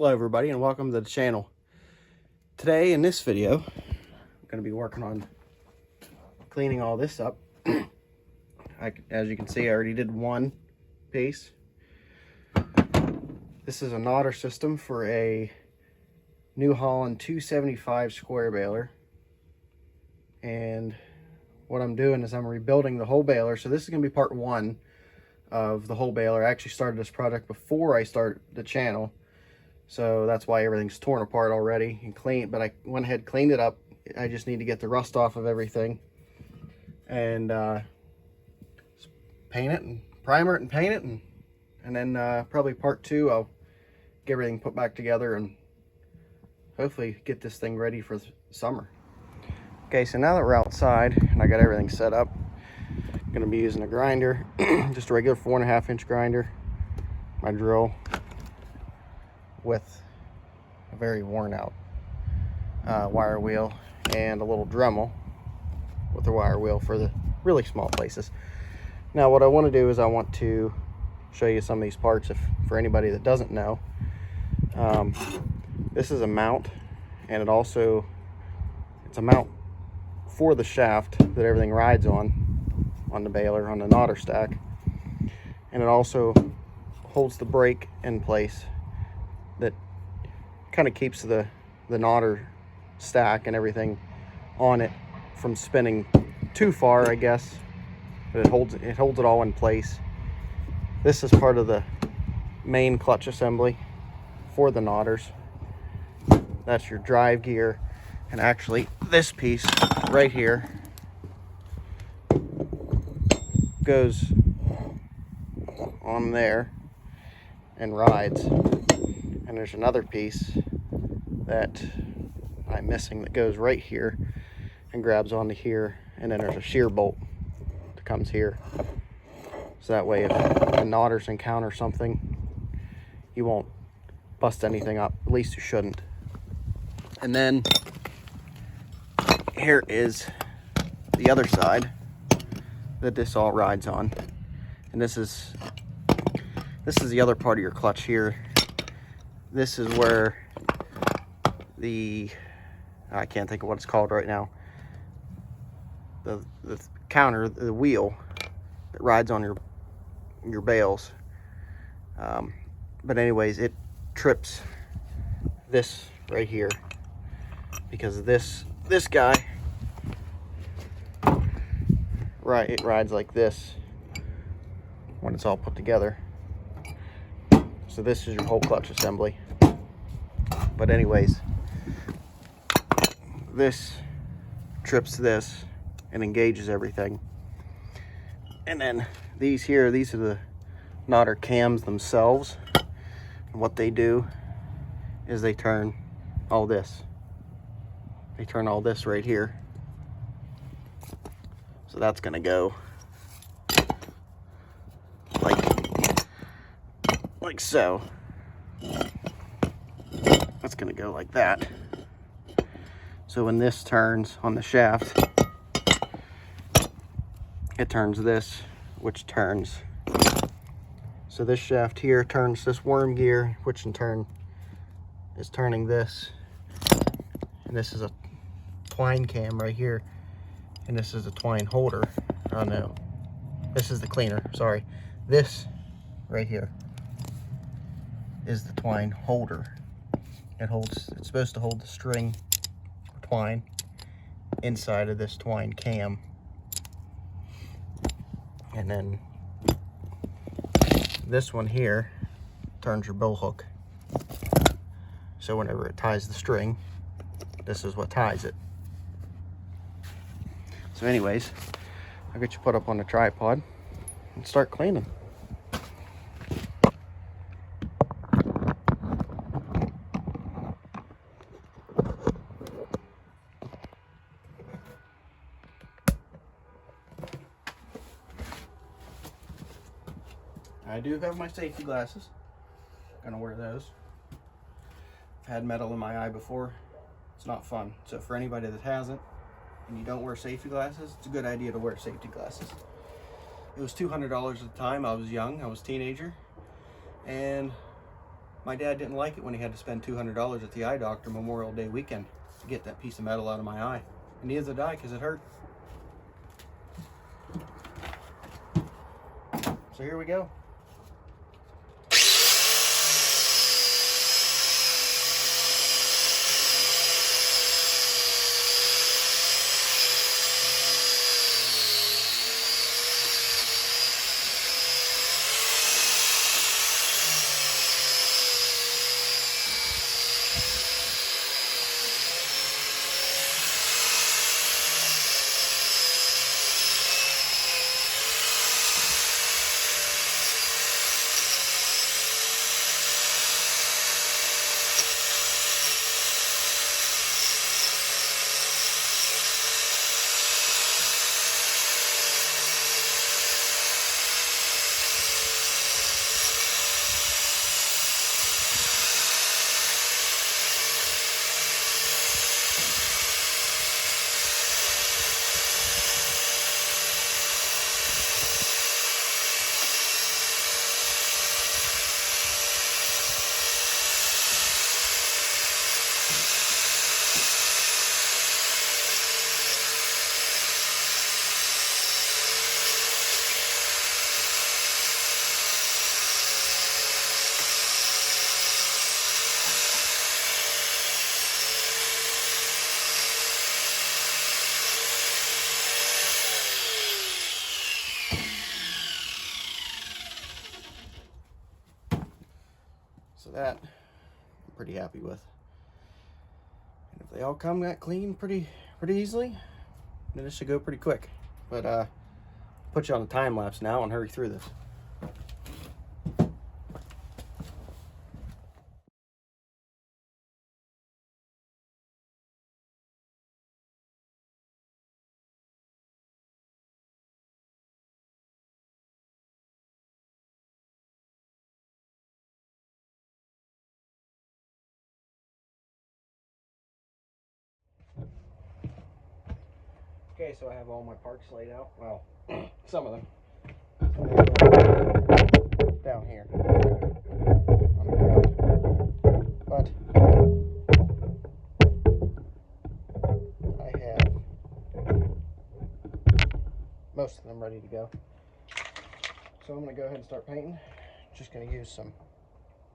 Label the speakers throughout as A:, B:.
A: Hello everybody and welcome to the channel. Today in this video I'm going to be working on cleaning all this up. As you can see, I already did one piece. This is a knotter system for a New Holland 275 square baler, and what I'm doing is I'm rebuilding the whole baler. So this is going to be part one of the whole baler. I actually started this project before I started the channel, so that's why everything's torn apart already and clean. But I went ahead, cleaned it up. I just need to get the rust off of everything and paint it and primer it and paint it, and then probably part two I'll get everything put back together and hopefully get this thing ready for the summer. Okay, so now that we're outside and I got everything set up, I'm going to be using a grinder, just a regular 4.5 inch grinder, my drill, with a very worn out wire wheel, and a little Dremel with a wire wheel for the really small places. Now what I want to do is I want to show you some of these parts for anybody that doesn't know. This is a mount, and it's a mount for the shaft that everything rides on the baler, on the knotter stack, and it also holds the brake in place that kind of keeps the knotter stack and everything on it from spinning too far, I guess, but it holds it all in place. This is part of the main clutch assembly for the knotters. That's your drive gear, and actually this piece right here goes on there and rides, and there's another piece that I'm missing that goes right here and grabs onto here, and then there's a shear bolt that comes here, so that way if the knotters encounter something, you won't bust anything up. At least you shouldn't. And then here is the other side that this all rides on, and this is the other part of your clutch here. This is where I can't think of what it's called right now, the counter, the wheel that rides on your bales, but anyways, it trips this right here because this guy, right, it rides like this when it's all put together. So this is your whole clutch assembly. But anyways, this trips this and engages everything. And then these are the knotter cams themselves. And what they do is they turn all this. They turn all this right here. So that's gonna go like so. That's gonna go like that. So when this turns on the shaft, it turns this, which turns. So this shaft here turns this worm gear, which in turn is turning this. And this is a twine cam right here, and this is a twine holder. Oh no, this is the cleaner, sorry. This right here is the twine holder. It's supposed to hold the string or twine inside of this twine cam. And then this one here turns your bow hook. So whenever it ties the string, this is what ties it. So anyways, I'll get you put up on the tripod and start cleaning. I do have my safety glasses. Gonna wear those. I've had metal in my eye before. It's not fun. So for anybody that hasn't and you don't wear safety glasses, it's a good idea to wear safety glasses. It was $200 at the time. I was young, I was a teenager, and My dad didn't like it when he had to spend $200 at the eye doctor Memorial Day weekend to get that piece of metal out of my eye. And neither did I, because it hurt. So here we go. So that I'm pretty happy with. And if they all come that clean pretty easily, then this should go pretty quick. But put you on a time lapse now and hurry through this. Okay, so I have all my parts laid out. Well, some of them. Down here on the ground. But I have most of them ready to go. So I'm going to go ahead and start painting. Just going to use some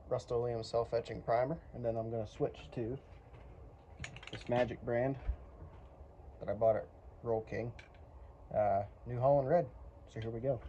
A: Rust-Oleum self-etching primer, and then I'm going to switch to this Magic brand that I bought at Roll King, New Holland Red. So here we go.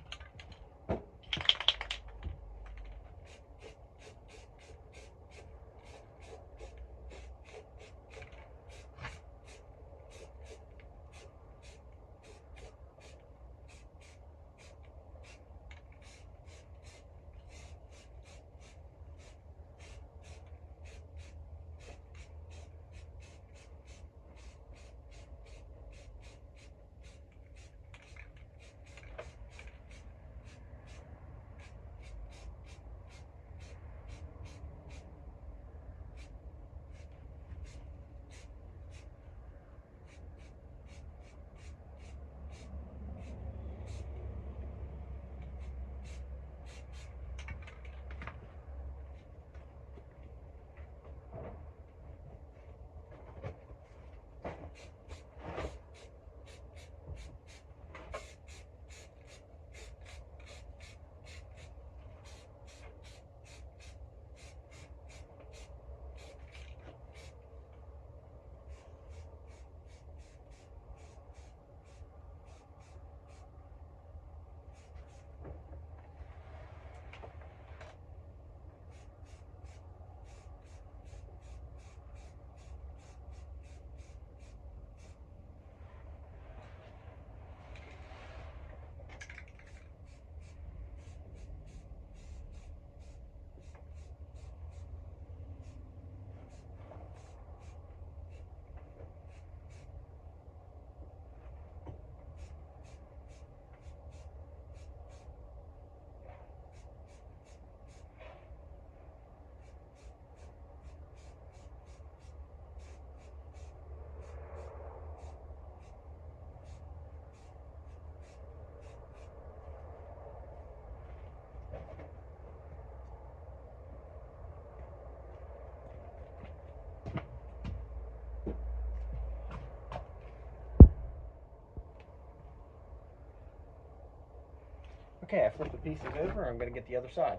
A: Okay, I flipped the pieces over. I'm going to get the other side.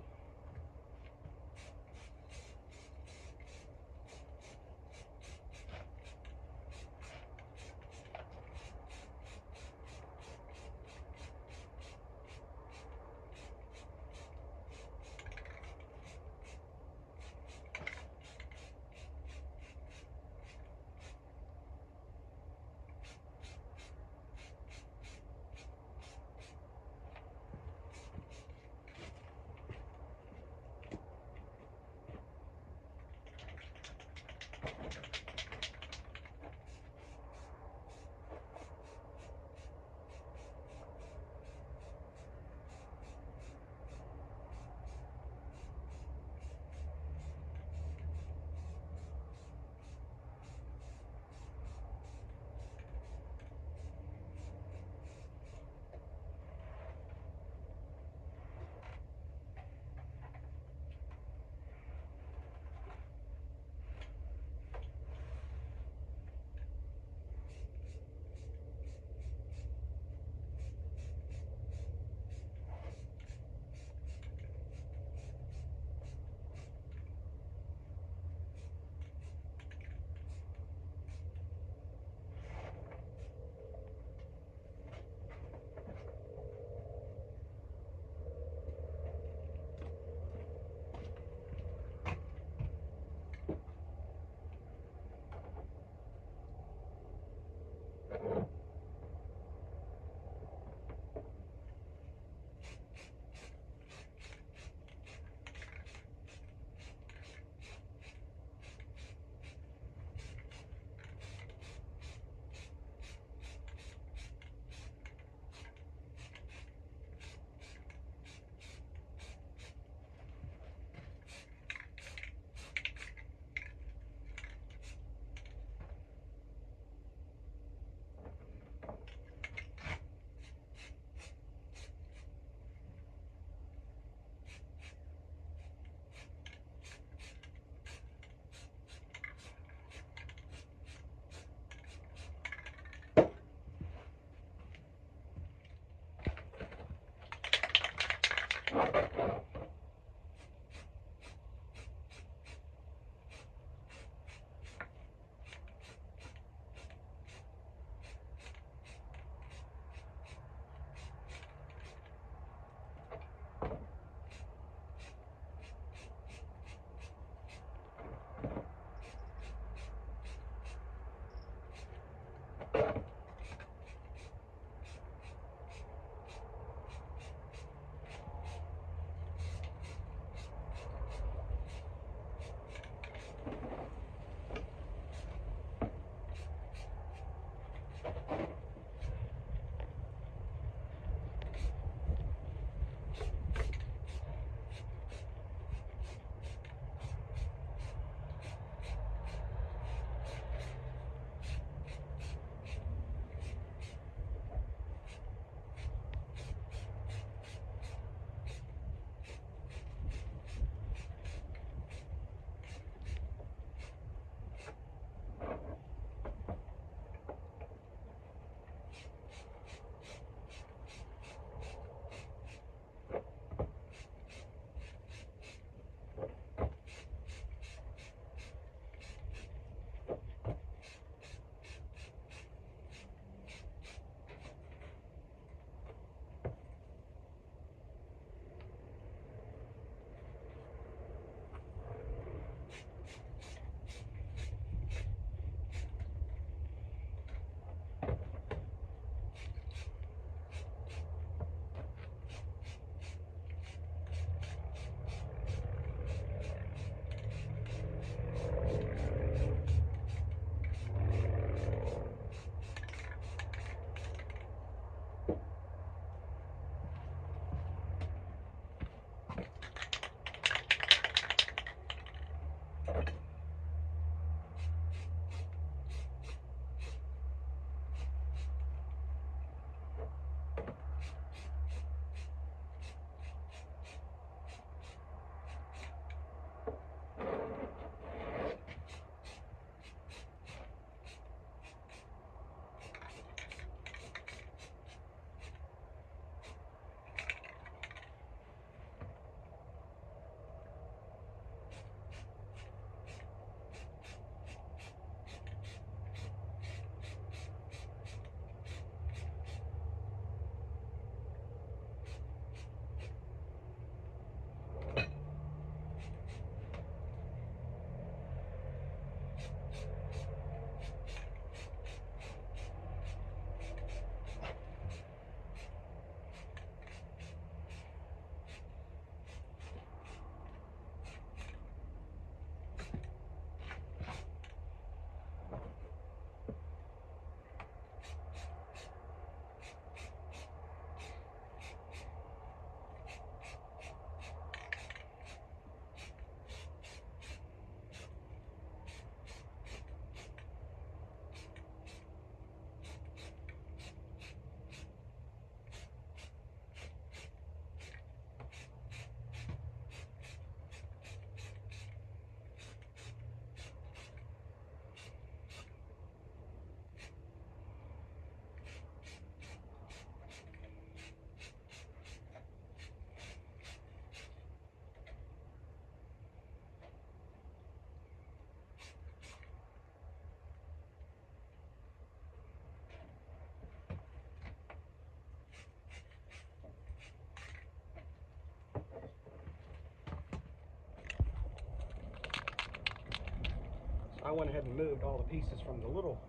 A: I went ahead and moved all the pieces from the little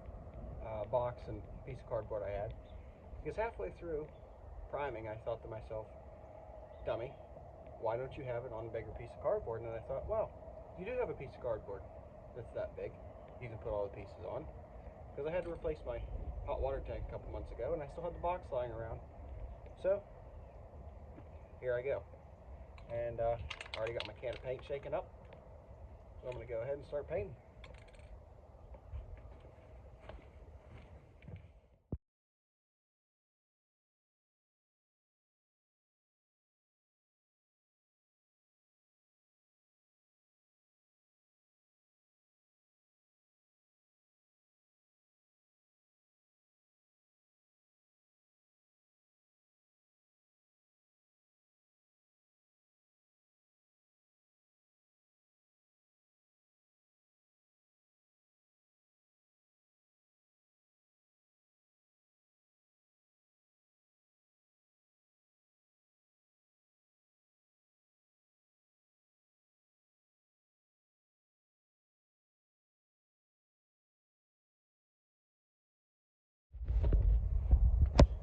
A: box and piece of cardboard I had, because halfway through priming I thought to myself, dummy, why don't you have it on a bigger piece of cardboard? And then I thought, well, you do have a piece of cardboard that's that big. You can put all the pieces on. Because I had to replace my hot water tank a couple months ago, and I still had the box lying around. So, here I go. And I already got my can of paint shaken up. So I'm going to go ahead and start painting.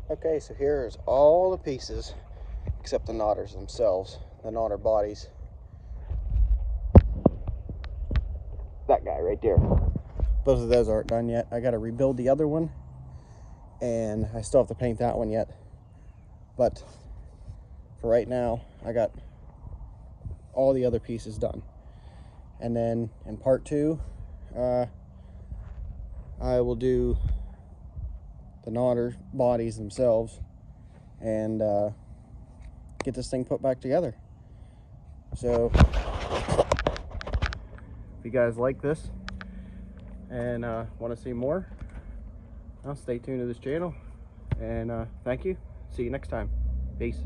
A: Okay, so here's all the pieces except the knotters themselves, the knotter bodies. That guy right there. Both of those aren't done yet. I got to rebuild the other one, and I still have to paint that one yet. But for right now, I got all the other pieces done. And then in part 2, I will do the knotter bodies themselves and get this thing put back together. So if you guys like this and want to see more, stay tuned to this channel, and thank you. See you next time. Peace.